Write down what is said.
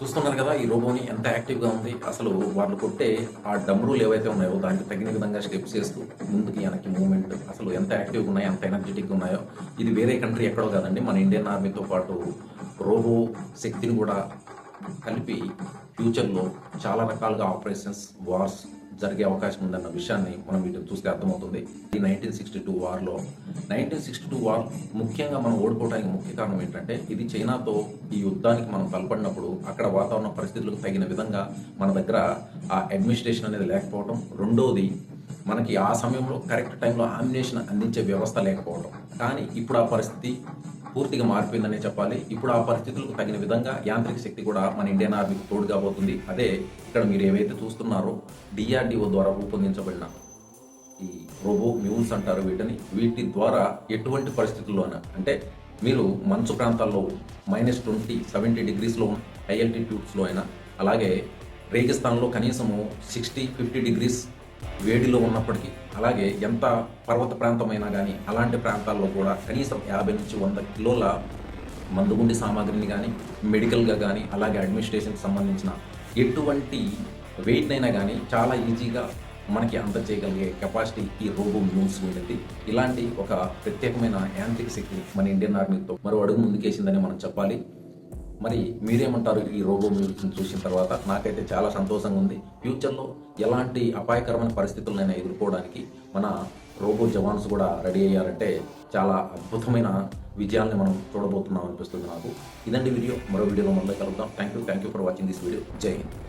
చూస్తున్నారు కదా ఈ రోబోని ఎంత యాక్టివ్‌గా ఉంది. అసలు వాళ్ళు కొట్టే ఆ డంబురులు ఏవైతే ఉన్నాయో దానికి తగిన విధంగా స్టెప్స్ ఏస్తూ ముందుకి, వెనక్కి మూవ్‌మెంట్ అసలు ఎంత యాక్టివ్‌గా ఉన్నాయో, ఎంత ఎనర్జిటిక్‌గా ఉన్నాయో. ఇది వేరే కంట్రీ ఎక్కడో కాదండి. మన ఇండియన్ ఆర్మీతో పాటు రోబో శక్తిని కూడా కలిపి ఫ్యూచర్‌లో చాలా రకాలుగా ఆపరేషన్స్, వార్స్ జరిగే అవకాశం ఉందన్న విషయాన్ని మనం వీటిని చూస్తే అర్థమవుతుంది. ఈ 1962 వార్ ముఖ్యంగా మనం ఓడిపోవడానికి ముఖ్య కారణం ఏంటంటే, ఇది చైనాతో ఈ యుద్ధానికి మనం తలపడినప్పుడు అక్కడ వాతావరణ పరిస్థితులకు తగిన విధంగా మన దగ్గర ఆ అడ్మినిస్ట్రేషన్ అనేది లేకపోవడం. రెండోది మనకి ఆ సమయంలో కరెక్ట్ టైంలో ఆమ్యునేషన్ అందించే వ్యవస్థ లేకపోవడం. కానీ ఇప్పుడు ఆ పరిస్థితి పూర్తిగా మారిపోయిందనే చెప్పాలి. ఇప్పుడు ఆ పరిస్థితులకు తగిన విధంగా యాంత్రిక శక్తి కూడా మన ఇండియన్ ఆర్మీకి తోడుగా పోతుంది. అదే ఇక్కడ మీరు ఏవైతే చూస్తున్నారో DRDO ద్వారా రూపొందించబడిన ఈ రోబో మ్యూల్స్ అంటారు వీటిని. వీటి ద్వారా ఎటువంటి పరిస్థితుల్లోనైనా అంటే మీరు మంచు ప్రాంతాల్లో -20, 70 డిగ్రీస్లో హై ఆల్టిట్యూడ్స్లో అయినా, అలాగే రేగిస్తాన్లో కనీసము 60, 50 డిగ్రీస్ వేడిలో ఉన్నప్పటికీ, అలాగే ఎంత పర్వత ప్రాంతమైనా కానీ అలాంటి ప్రాంతాల్లో కూడా కనీసం 50 నుంచి 100 కిలోల మందుగుండి సామాగ్రిని కానీ, మెడికల్గా కానీ, అలాగే అడ్మినిస్ట్రేషన్కి సంబంధించిన ఎటువంటి వెయిట్నైనా కానీ చాలా ఈజీగా మనకి అందజేయగలిగే కెపాసిటీ ఈ రోబో మ్యూల్స్ ఉండేది. ఇలాంటి ఒక ప్రత్యేకమైన యాంత్రిక శక్తి మన ఇండియన్ ఆర్మీతో మరో అడుగు ముందుకేసిందని మనం చెప్పాలి. మరి మీరేమంటారు ఈ రోబో మ్యూల్స్ని చూసిన తర్వాత? నాకైతే చాలా సంతోషంగా ఉంది. ఫ్యూచర్లో ఎలాంటి అపాయకరమైన పరిస్థితులనైనా ఎదుర్కోవడానికి మన రోబో జవాన్స్ కూడా రెడీ అయ్యారంటే చాలా అద్భుతమైన విజయాల్ని మనం చూడబోతున్నాం అనిపిస్తుంది నాకు. ఇదండి వీడియో. మరో వీడియోలో మళ్ళీ కలుద్దాం. Thank you for watching this video. జై హింద్.